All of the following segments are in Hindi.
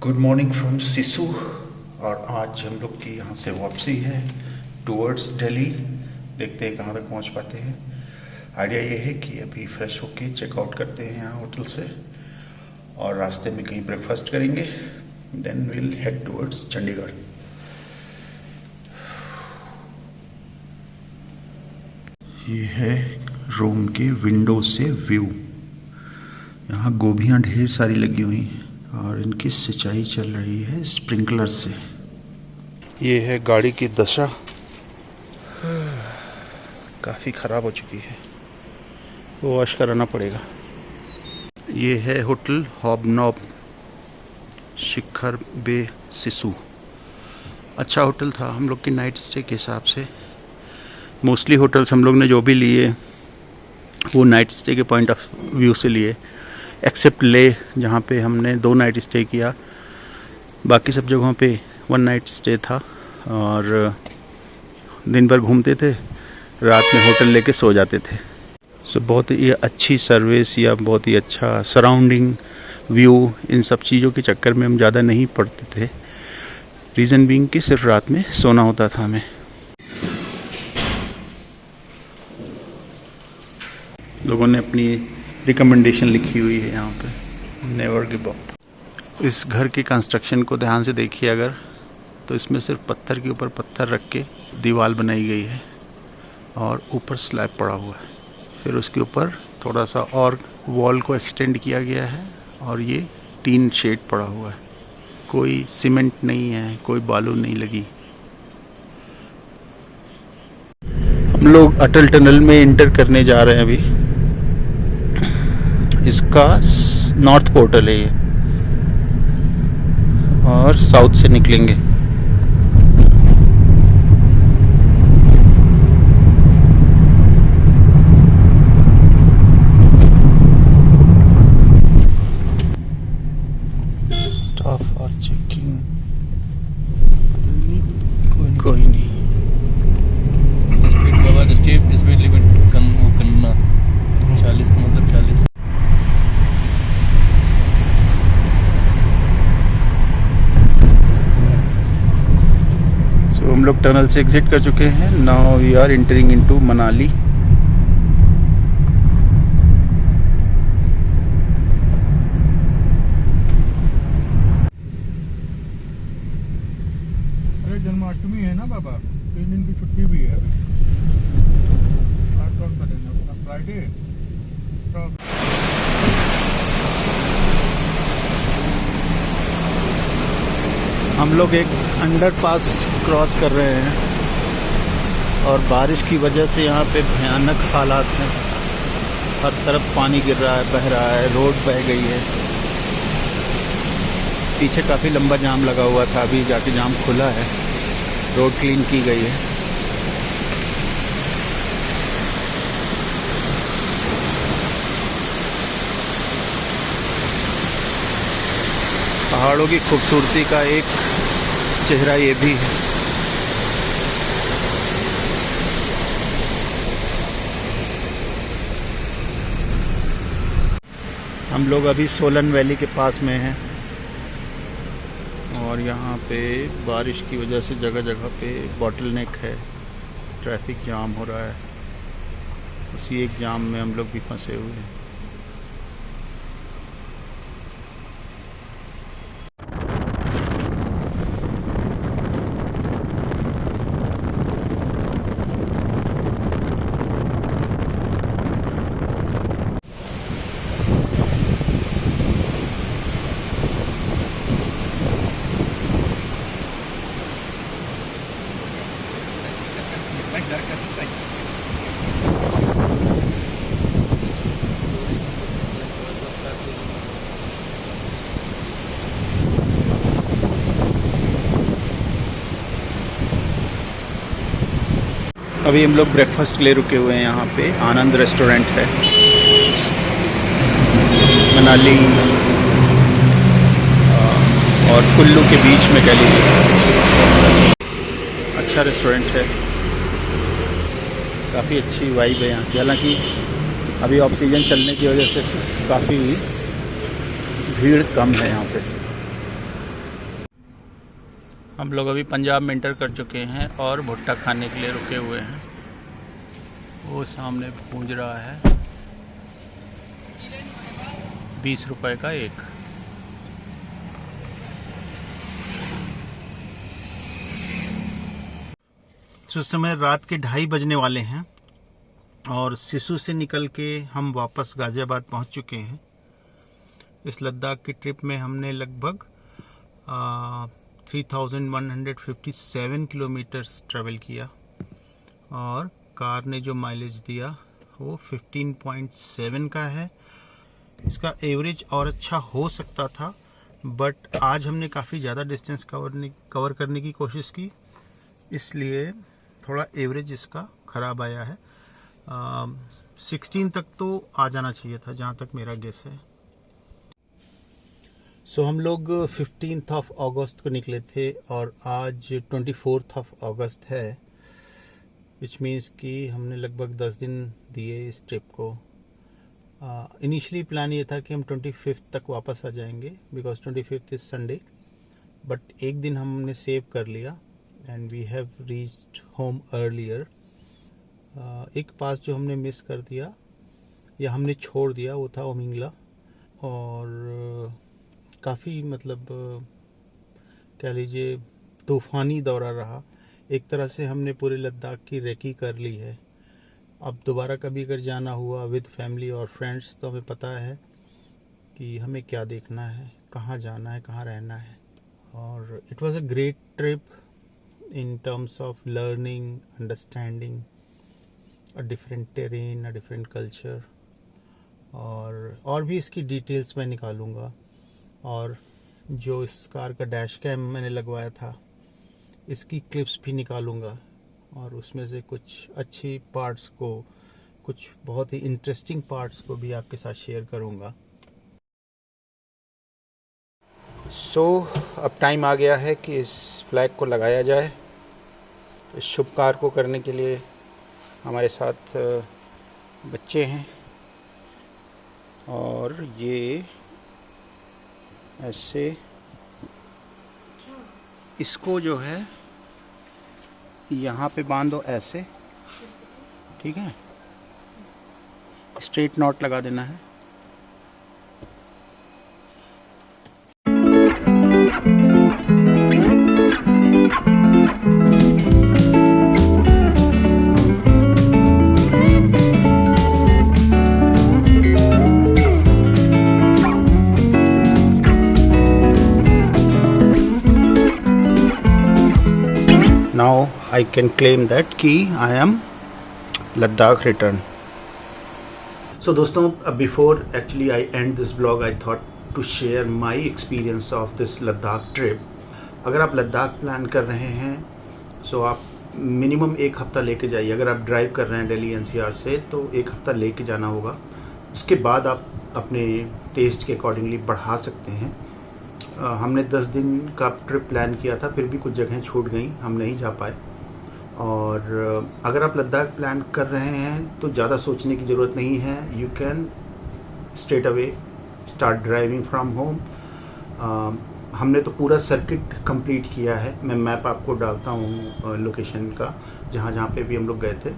Good morning from Sissu. और आज हम लोग की यहाँ से वापसी है टूवर्ड्स दिल्ली। देखते हैं कहाँ तक पहुँच पाते हैं। आइडिया ये है कि अभी फ्रेश होके चेकआउट करते हैं यहाँ होटल से और रास्ते में कहीं ब्रेकफास्ट करेंगे, then will head towards Chandigarh. ये है रूम के विंडो से व्यू। यहाँ गोभियाँ ढेर सारी लगी हुई हैं और इनकी सिंचाई चल रही है स्प्रिंकलर से। ये है गाड़ी की दशा, काफ़ी ख़राब हो चुकी है, वॉश कराना पड़ेगा। ये है होटल हॉबनॉब शिखर बे सिसु। अच्छा होटल था हम लोग की नाइट स्टे के हिसाब से। मोस्टली होटल्स हम लोग ने जो भी लिए वो नाइट स्टे के पॉइंट ऑफ व्यू से लिए, एक्सेप्ट ले जहाँ पे हमने 2 नाइट स्टे किया। बाकी सब जगहों पे 1 नाइट स्टे था और दिन भर घूमते थे, रात में होटल लेके सो जाते थे। सो बहुत ही अच्छी सर्विस या बहुत ही अच्छा सराउंडिंग व्यू, इन सब चीज़ों के चक्कर में हम ज़्यादा नहीं पड़ते थे। रीज़न बीइंग कि सिर्फ रात में सोना होता था हमें। लोगों ने अपनी रिकमेंडेशन लिखी हुई है यहाँ पे, नेवर गिव अप। इस घर की कंस्ट्रक्शन को ध्यान से देखिए अगर, तो इसमें सिर्फ पत्थर के ऊपर पत्थर रख के दीवार बनाई गई है और ऊपर स्लैब पड़ा हुआ है। फिर उसके ऊपर थोड़ा सा और वॉल को एक्सटेंड किया गया है और ये टीन शेड पड़ा हुआ है। कोई सीमेंट नहीं है, कोई बालू नहीं लगी। हम लोग अटल टनल में इंटर करने जा रहे हैं अभी। इसका नॉर्थ पोर्टल है ये और साउथ से निकलेंगे। स्टाफ और चेकिंग कोई नहीं। स्पीड लिमिट करना 40 का मतलब 40। हम लोग टनल से एग्जिट कर चुके हैं। Now we are entering into Manali. अरे जन्माष्टमी है ना बाबा, 3 दिन की छुट्टी भी है अभी। आज कौन करेंगे, फ्राइडे तो। हम लोग एक अंडरपास क्रॉस कर रहे हैं और बारिश की वजह से यहाँ पे भयानक हालात हैं। हर तरफ पानी गिर रहा है, बह रहा है, रोड बह गई है। पीछे काफ़ी लंबा जाम लगा हुआ था, अभी जाके जाम खुला है, रोड क्लीन की गई है। पहाड़ों की खूबसूरती का एक चेहरा ये भी है। हम लोग अभी सोलन वैली के पास में हैं और यहाँ पे बारिश की वजह से जगह जगह पे बॉटल नेक है, ट्रैफिक जाम हो रहा है। उसी एक जाम में हम लोग भी फंसे हुए हैं। अभी हम लोग ब्रेकफास्ट के लिए रुके हुए हैं यहाँ पे। आनंद रेस्टोरेंट है, मनाली और कुल्लू के बीच में कह लीजिए। अच्छा रेस्टोरेंट है, काफ़ी अच्छी वाइब है यहाँ की। हालांकि अभी ऑक्सीजन चलने की वजह से काफ़ी भीड़ कम है यहाँ पे। हम लोग अभी पंजाब में इंटर कर चुके हैं और भुट्टा खाने के लिए रुके हुए हैं। वो सामने गूंज रहा है, 20 रुपए का एक। उस समय रात के 2:30 बजने वाले हैं और सिसु से निकल के हम वापस गाजियाबाद पहुंच चुके हैं। इस लद्दाख की ट्रिप में हमने लगभग 3157 किलोमीटर्स ट्रैवल किया और कार ने जो माइलेज दिया वो 15.7 का है। इसका एवरेज और अच्छा हो सकता था, बट आज हमने काफ़ी ज़्यादा डिस्टेंस कवर करने की कोशिश की, इसलिए थोड़ा एवरेज इसका ख़राब आया है। 16 तक तो आ जाना चाहिए था, जहाँ तक मेरा गेस है। सो हम लोग 15 अगस्त को निकले थे और आज 24 अगस्त है, विच मीन्स कि हमने लगभग 10 दिन दिए इस ट्रिप को। इनिशियली प्लान ये था कि हम 25 तक वापस आ जाएंगे, बिकॉज 25 इज संडे, बट एक दिन हमने सेव कर लिया and we have reached home earlier. एक पास जो हमने मिस कर दिया या हमने छोड़ दिया वो था ओमिंगला, और काफ़ी मतलब कह लीजिए तूफ़ानी दौरा रहा। एक तरह से हमने पूरे लद्दाख की रेकी कर ली है। अब दोबारा कभी अगर जाना हुआ विद फैमिली और फ्रेंड्स तो हमें पता है कि हमें क्या देखना है, कहाँ जाना है, कहाँ रहना है। और it was a great trip in terms of learning, understanding a different terrain, a different culture, और भी इसकी डिटेल्स मैं निकालूंगा। और जो इस कार का डैश कैम मैंने लगवाया था इसकी क्लिप्स भी निकालूंगा, और उसमें से कुछ अच्छी पार्ट्स को, कुछ बहुत ही इंटरेस्टिंग पार्ट्स को भी आपके साथ शेयर करूंगा। अब टाइम आ गया है कि इस फ्लैग को लगाया जाए। इस शुभ कार्य को करने के लिए हमारे साथ बच्चे हैं, और ये ऐसे इसको जो है यहाँ पे बांधो ऐसे, ठीक है, स्ट्रेट नॉट लगा देना है। Now I can claim that कि I am Ladakh return. So दोस्तों, before actually I end this vlog, I thought to share my experience of this Ladakh trip. अगर आप लद्दाख प्लान कर रहे हैं so आप मिनिमम 1 हफ्ता लेके जाइए। अगर आप ड्राइव कर रहे हैं दिल्ली NCR से तो 1 हफ्ता लेके जाना होगा। उसके बाद आप अपने टेस्ट के अकॉर्डिंगली बढ़ा सकते हैं। हमने 10 दिन का ट्रिप प्लान किया था, फिर भी कुछ जगहें छूट गई, हम नहीं जा पाए। और अगर आप लद्दाख प्लान कर रहे हैं तो ज़्यादा सोचने की ज़रूरत नहीं है। You can straight away start driving from home. हमने तो पूरा सर्किट कंप्लीट किया है। मैं मैप आपको डालता हूँ लोकेशन का, जहाँ जहाँ पे भी हम लोग गए थे।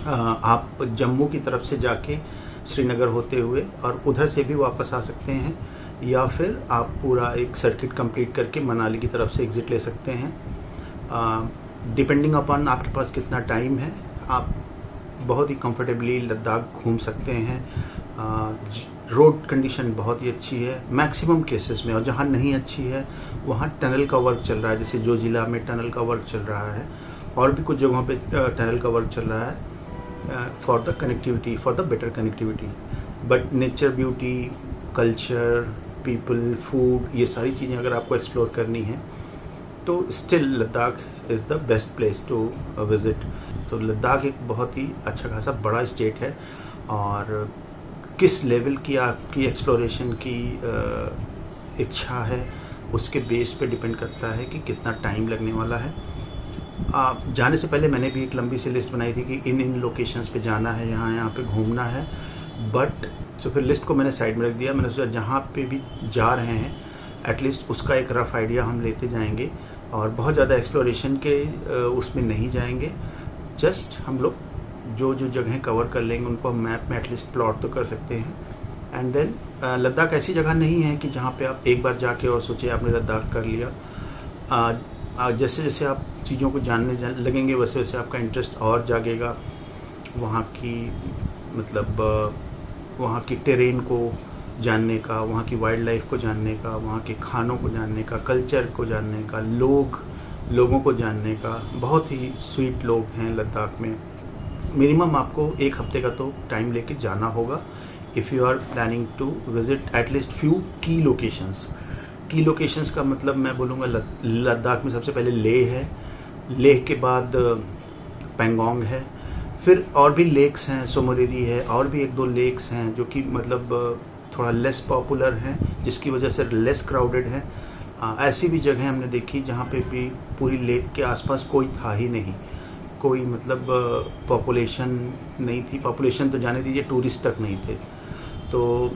आप जम्मू की तरफ से जाके श्रीनगर होते हुए और उधर से भी वापस आ सकते हैं, या फिर आप पूरा एक सर्किट कंप्लीट करके मनाली की तरफ से एग्ज़िट ले सकते हैं। डिपेंडिंग अपॉन आपके पास कितना टाइम है, आप बहुत ही कंफर्टेबली लद्दाख घूम सकते हैं। रोड कंडीशन बहुत ही अच्छी है मैक्सिमम केसेस में, और जहाँ नहीं अच्छी है वहाँ टनल का वर्क चल रहा है। जैसे जो जिला में टनल का वर्क चल रहा है, और भी कुछ जगहों पे टनल का वर्क चल रहा है for the connectivity, for the better connectivity. But nature beauty, culture, people, food, ये सारी चीज़ें अगर आपको एक्सप्लोर करनी है तो still Ladakh is the best place to visit. तो लद्दाख एक बहुत ही अच्छा खासा बड़ा स्टेट है, और किस लेवल की आपकी एक्सप्लोरेशन की इच्छा है उसके बेस पे डिपेंड करता है कि कितना टाइम लगने वाला है। आप जाने से पहले मैंने भी एक लंबी सी लिस्ट बनाई थी कि इन लोकेशंस पे जाना है, यहाँ पे घूमना है। बट तो फिर लिस्ट को मैंने साइड में रख दिया। मैंने सोचा जहाँ पे भी जा रहे हैं एटलीस्ट उसका एक रफ आइडिया हम लेते जाएंगे, और बहुत ज़्यादा एक्सप्लोरेशन के उसमें नहीं जाएंगे। जस्ट हम लोग जो जो जगहें कवर कर लेंगे उनको हम मैप में एटलीस्ट प्लॉट तो कर सकते हैं। एंड देन लद्दाख ऐसी जगह नहीं है कि जहाँ पे आप एक बार जाके और सोचे आपने लद्दाख कर लिया। जैसे जैसे आप चीज़ों को जानने लगेंगे वैसे वैसे आपका इंटरेस्ट और जागेगा वहाँ की, मतलब वहाँ की टेरेन को जानने का, वहाँ की वाइल्ड लाइफ को जानने का, वहाँ के खानों को जानने का, कल्चर को जानने का, लोगों को जानने का। बहुत ही स्वीट लोग हैं लद्दाख में। मिनिमम आपको 1 हफ्ते का तो टाइम लेके जाना होगा if you are planning to visit at least few key locations. Key locations का मतलब मैं बोलूँगा लद्दाख में सबसे पहले लेह है, लेह के बाद पेंगोंग है, फिर और भी लेक्स हैं, सोमोरेरी है, और भी 1-2 लेक्स हैं जो कि मतलब थोड़ा लेस पॉपुलर हैं, जिसकी वजह से लेस क्राउडेड है। ऐसी भी जगह हमने देखी जहाँ पे भी पूरी लेक के आसपास कोई था ही नहीं, कोई मतलब पॉपुलेशन नहीं थी। पॉपुलेशन तो जाने दीजिए, टूरिस्ट तक नहीं थे। तो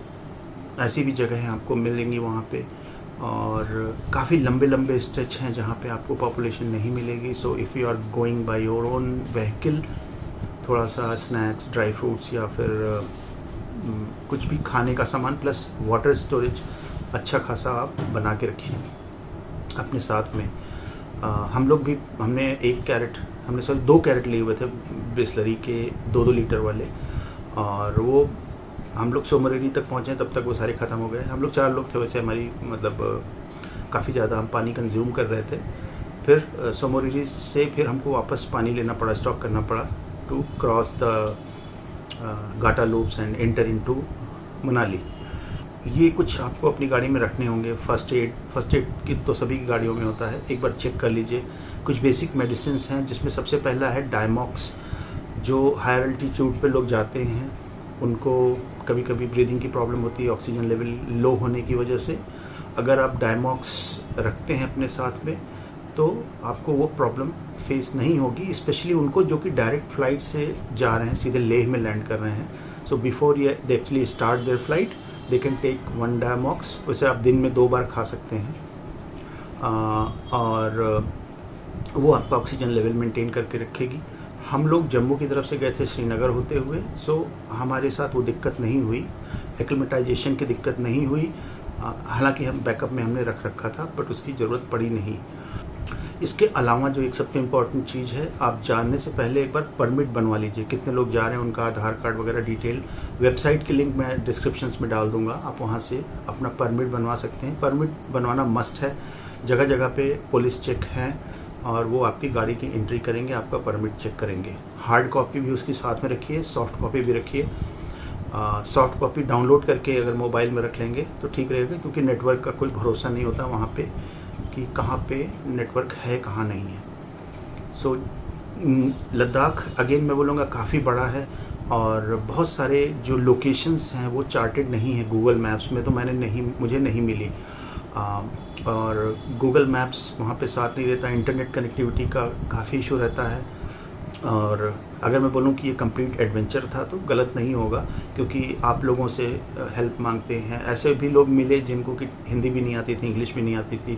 ऐसी भी जगह आपको मिलेंगी वहाँ पे, और काफ़ी लंबे लंबे स्ट्रेच हैं जहाँ पे आपको पॉपुलेशन नहीं मिलेगी। So if you are going by your own vehicle, थोड़ा सा स्नैक्स, ड्राई फ्रूट्स या फिर कुछ भी खाने का सामान प्लस वाटर स्टोरेज अच्छा खासा आप बना के रखिए अपने साथ में। हमने 2 कैरेट लिए हुए थे बिस्लरी के 2-2 लीटर वाले, और वो हम लोग सोमोरेरी तक पहुँचे तब तक वो सारे ख़त्म हो गए। हम लोग 4 लोग थे, वैसे हमारी मतलब काफ़ी ज़्यादा हम पानी कंज्यूम कर रहे थे। फिर सोमोरेरी से फिर हमको वापस पानी लेना पड़ा, स्टॉक करना पड़ा to cross the Gata loops and enter into Manali. ये कुछ आपको अपनी गाड़ी में रखने होंगे। फर्स्ट एड की तो सभी की गाड़ियों में होता है, एक बार चेक कर लीजिए। कुछ बेसिक मेडिसिन हैं जिसमें सबसे पहला है डायमॉक्स। जो हायर अल्टीट्यूड पे लोग जाते हैं उनको कभी कभी ब्रीदिंग की प्रॉब्लम होती है ऑक्सीजन लेवल लो होने की वजह से। अगर आप डायमॉक्स रखते हैं अपने साथ में तो आपको वो प्रॉब्लम फेस नहीं होगी, स्पेशली उनको जो कि डायरेक्ट फ्लाइट से जा रहे हैं, सीधे लेह में लैंड कर रहे हैं। So before they actually start their flight they can take 1 Diamox. उसे आप दिन में 2 बार खा सकते हैं, और वो आपका ऑक्सीजन लेवल मेंटेन करके रखेगी। हम लोग जम्मू की तरफ से गए थे श्रीनगर होते हुए, सो हमारे साथ वो दिक्कत नहीं हुई, एक्लिमेटाइजेशन की दिक्कत नहीं हुई। हालांकि हम बैकअप में हमने रख रखा था, बट उसकी ज़रूरत पड़ी नहीं। इसके अलावा जो एक सबसे इम्पॉर्टेंट चीज़ है, आप जानने से पहले एक बार परमिट बनवा लीजिए। कितने लोग जा रहे हैं, उनका आधार कार्ड वगैरह डिटेल, वेबसाइट की लिंक मैं डिस्क्रिप्शंस में डाल दूंगा, आप वहाँ से अपना परमिट बनवा सकते हैं। परमिट बनवाना मस्ट है। जगह जगह पे पुलिस चेक हैं और वो आपकी गाड़ी की एंट्री करेंगे, आपका परमिट चेक करेंगे। हार्ड कॉपी भी उसके साथ में रखिए, सॉफ्ट कॉपी भी रखिए। सॉफ्ट कॉपी डाउनलोड करके अगर मोबाइल में रख लेंगे तो ठीक रहेगा, क्योंकि नेटवर्क का कोई भरोसा नहीं होता वहाँ पे कि कहाँ पे नेटवर्क है कहाँ नहीं है। सो लद्दाख अगेन मैं बोलूँगा काफ़ी बड़ा है, और बहुत सारे जो लोकेशंस हैं वो चार्टेड नहीं है गूगल मैप्स में, तो मुझे नहीं मिली। और गूगल मैप्स वहाँ पे साथ नहीं देता, इंटरनेट कनेक्टिविटी का काफ़ी इशू रहता है। और अगर मैं बोलूँ कि ये कंप्लीट एडवेंचर था तो गलत नहीं होगा, क्योंकि आप लोगों से हेल्प मांगते हैं। ऐसे भी लोग मिले जिनको कि हिंदी भी नहीं आती थी, इंग्लिश भी नहीं आती थी,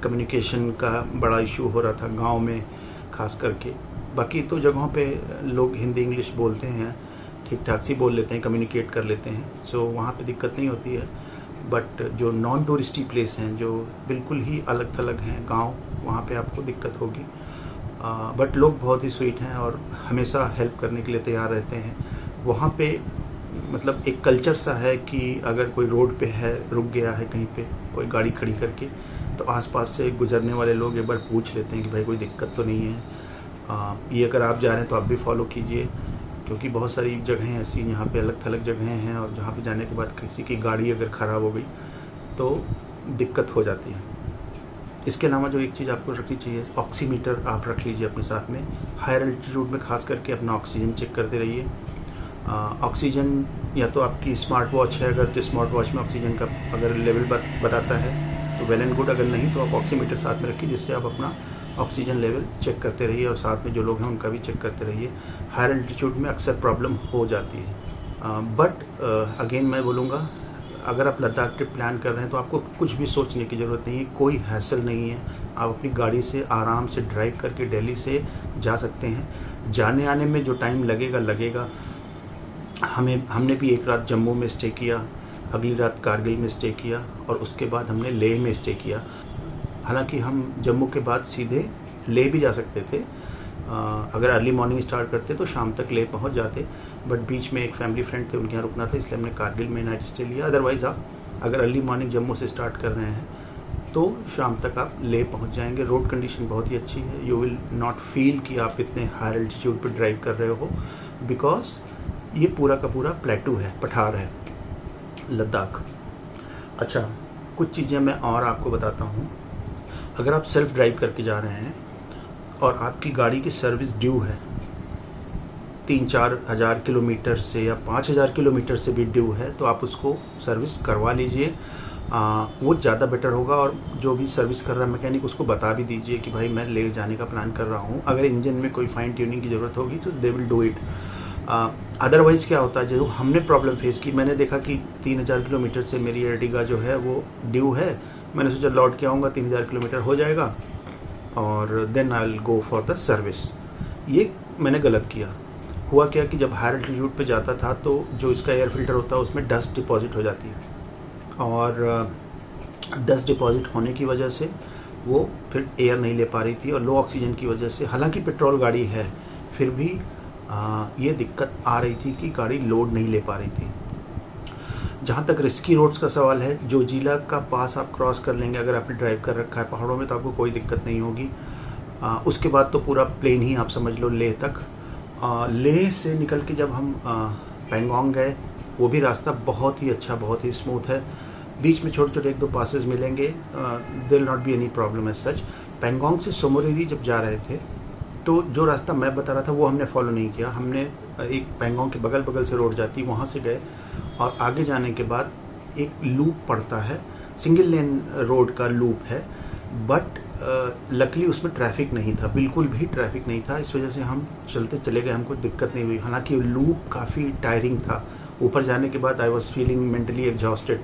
कम्युनिकेशन का बड़ा इशू हो रहा था गांव में खास करके। बाकी तो जगहों पे लोग हिंदी इंग्लिश बोलते हैं, ठीक ठाक सी बोल लेते हैं, कम्युनिकेट कर लेते हैं, सो वहाँ पे दिक्कत नहीं होती है। बट जो नॉन टूरिस्टी प्लेस हैं, जो बिल्कुल ही अलग थलग हैं गांव, वहाँ पे आपको दिक्कत होगी। बट लोग बहुत ही स्वीट हैं और हमेशा हेल्प करने के लिए तैयार रहते हैं। वहाँ पे मतलब एक कल्चर सा है कि अगर कोई रोड पे है, रुक गया है कहीं पे कोई गाड़ी खड़ी करके, तो आसपास से गुजरने वाले लोग एक बार पूछ लेते हैं कि भाई कोई दिक्कत तो नहीं है। ये अगर आप जा रहे हैं तो आप भी फॉलो कीजिए, क्योंकि बहुत सारी जगहें ऐसी यहाँ पे अलग थलग जगहें हैं, और जहाँ पे जाने के बाद किसी की गाड़ी अगर ख़राब हो गई तो दिक्कत हो जाती है। इसके अलावा जो एक चीज़ आपको रखनी चाहिए, ऑक्सीमीटर आप रख लीजिए अपने साथ में। हायर एल्टीट्यूड में खास करके अपना ऑक्सीजन चेक करते रहिए। ऑक्सीजन या तो आपकी स्मार्ट वॉच है, अगर तो स्मार्ट वॉच में ऑक्सीजन का अगर लेवल बताता है तो वेल एंड गुड, अगर नहीं तो आप ऑक्सीमीटर साथ में रखिए, जिससे आप अपना ऑक्सीजन लेवल चेक करते रहिए, और साथ में जो लोग हैं उनका भी चेक करते रहिए। हायर एल्टीट्यूड में अक्सर प्रॉब्लम हो जाती है, बट अगेन मैं बोलूँगा अगर आप लद्दाख ट्रिप प्लान कर रहे हैं तो आपको कुछ भी सोचने की ज़रूरत नहीं है, कोई हैसल नहीं है। आप अपनी गाड़ी से आराम से ड्राइव करके दिल्ली से जा सकते हैं। जाने आने में जो टाइम लगेगा। हमने भी एक रात जम्मू में स्टे किया, अगली रात कारगिल में स्टे किया और उसके बाद हमने लेह में स्टे किया। हालांकि हम जम्मू के बाद सीधे लेह भी जा सकते थे। अगर अर्ली मॉर्निंग स्टार्ट करते तो शाम तक लेह पहुंच जाते, बट बीच में एक फैमिली फ्रेंड थे, उनके यहाँ रुकना था, इसलिए हमने कारगिल में नाइट स्टे लिया। अदरवाइज़ आप अगर अर्ली मॉर्निंग जम्मू से स्टार्ट कर रहे हैं तो शाम तक आप लेह पहुंच जाएंगे। रोड कंडीशन बहुत ही अच्छी है। यू विल नॉट फील कि आप इतने हाई एल्टीट्यूड पर ड्राइव कर रहे हो, बिकॉज ये पूरा का पूरा प्लेटू है, पठार है लद्दाख। अच्छा, कुछ चीज़ें मैं और आपको बताता हूँ। अगर आप सेल्फ ड्राइव करके जा रहे हैं और आपकी गाड़ी की सर्विस ड्यू है 3-4 हज़ार किलोमीटर से या 5,000 किलोमीटर से भी ड्यू है, तो आप उसको सर्विस करवा लीजिए। वो ज़्यादा बेटर होगा। और जो भी सर्विस कर रहा है मैकेनिक, उसको बता भी दीजिए कि भाई मैं ले जाने का प्लान कर रहा हूँ। अगर इंजन में कोई फाइन ट्यूनिंग की ज़रूरत होगी तो they will do it. Otherwise क्या होता है, जो हमने प्रॉब्लम फेस की, मैंने देखा कि 3,000 किलोमीटर से मेरी अर्टिगा जो है वो ड्यू है। मैंने सोचा लौट के आऊँगा, 3,000 किलोमीटर हो जाएगा और then I will go for the service. ये मैंने गलत किया। हुआ क्या कि जब हायर एल्टीट्यूड पे जाता था तो जो इसका एयर फिल्टर होता है उसमें डस्ट डिपॉजिट हो जाती है और डस्ट डिपॉजिट होने की वजह से वो फिर एयर नहीं ले पा रही थी और लो ऑक्सीजन की वजह से, हालांकि पेट्रोल गाड़ी है, फिर भी ये दिक्कत आ रही थी कि गाड़ी लोड नहीं ले पा रही थी। जहाँ तक रिस्की रोड्स का सवाल है, जो जिला का पास आप क्रॉस कर लेंगे, अगर आपने ड्राइव कर रखा है पहाड़ों में, तो आपको कोई दिक्कत नहीं होगी। उसके बाद तो पूरा प्लेन ही आप समझ लो लेह तक। लेह से निकल के जब हम पैंगोंग गए, वो भी रास्ता बहुत ही अच्छा, बहुत ही स्मूथ है। बीच में छोटे छोटे 1-2 पासेस मिलेंगे, there will not be any problem as such. Pangong से सोमोरिरी जब जा रहे थे तो जो रास्ता मैं बता रहा था वो हमने फॉलो नहीं किया। हमने एक पैंगोंग के बगल बगल से रोड जाती, वहाँ से गए और आगे जाने के बाद एक लूप पड़ता है, सिंगल लेन रोड का लूप है, बट लकीली उसमें ट्रैफिक नहीं था, बिल्कुल भी ट्रैफिक नहीं था। इस वजह से हम चलते चले गए, हमको दिक्कत नहीं हुई। हालांकि लूप काफ़ी टायरिंग था। ऊपर जाने के बाद I was feeling mentally exhausted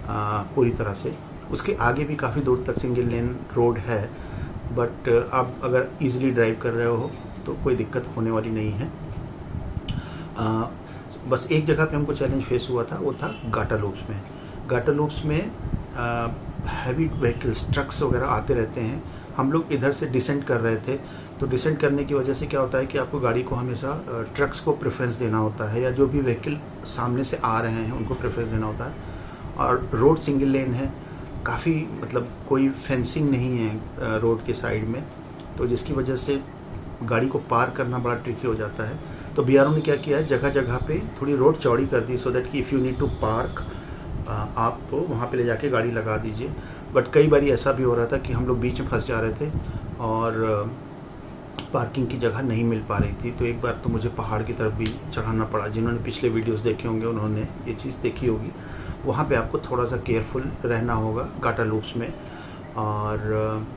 पूरी तरह से। उसके आगे भी काफ़ी दूर तक सिंगल लेन रोड है, बट आप अगर इजीली ड्राइव कर रहे हो तो कोई दिक्कत होने वाली नहीं है। बस एक जगह पे हमको चैलेंज फेस हुआ था, वो था गाटा लूप्स में। गाटा लूप्स में हैवी व्हीकल्स, ट्रक्स वगैरह आते रहते हैं। हम लोग इधर से डिसेंड कर रहे थे, तो डिसेंड करने की वजह से क्या होता है कि आपको गाड़ी को हमेशा ट्रक्स को प्रेफरेंस देना होता है, या जो भी व्हीकल सामने से आ रहे हैं उनको प्रेफरेंस देना होता है। और रोड सिंगल लेन है, काफ़ी मतलब कोई फेंसिंग नहीं है रोड के साइड में, तो जिसकी वजह से गाड़ी को पार करना बड़ा ट्रिकी हो जाता है। तो बीआरओ ने क्या किया है, जगह जगह पे थोड़ी रोड चौड़ी कर दी, सो दैट कि if you need to park आप वहाँ पे ले जाके गाड़ी लगा दीजिए। बट कई बार ऐसा भी हो रहा था कि हम लोग बीच में फंस जा रहे थे और पार्किंग की जगह नहीं मिल पा रही थी। तो एक बार तो मुझे पहाड़ की तरफ भी चढ़ाना पड़ा। जिन्होंने पिछले वीडियोस देखे होंगे उन्होंने ये चीज़ देखी होगी। वहाँ पे आपको थोड़ा सा केयरफुल रहना होगा गाटा लूप्स में। और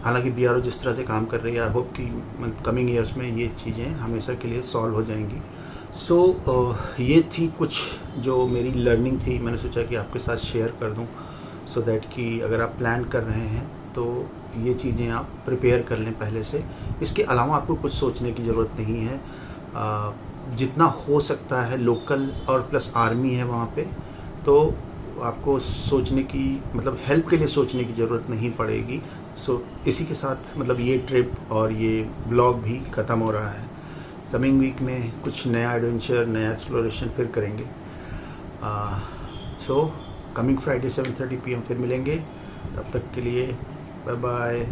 हालांकि बीआरओ जिस तरह से काम कर रही है, आई होप कि कमिंग ईयर्स में ये चीज़ें हमेशा के लिए सॉल्व हो जाएंगी। सो ये थी कुछ जो मेरी लर्निंग थी, मैंने सोचा कि आपके साथ शेयर कर दूं, सो दैट कि अगर आप प्लान कर रहे हैं तो ये चीज़ें आप प्रिपेयर कर लें पहले से। इसके अलावा आपको कुछ सोचने की ज़रूरत नहीं है। जितना हो सकता है लोकल, और प्लस आर्मी है वहाँ पे, तो आपको सोचने की मतलब हेल्प के लिए सोचने की ज़रूरत नहीं पड़ेगी। सो इसी के साथ मतलब ये ट्रिप और ये ब्लॉग भी ख़त्म हो रहा है। कमिंग वीक में कुछ नया एडवेंचर, नया एक्सप्लोरेशन फिर करेंगे। सो कमिंग फ्राइडे 7:30 PM फिर मिलेंगे। तब तक के लिए बाय बाय।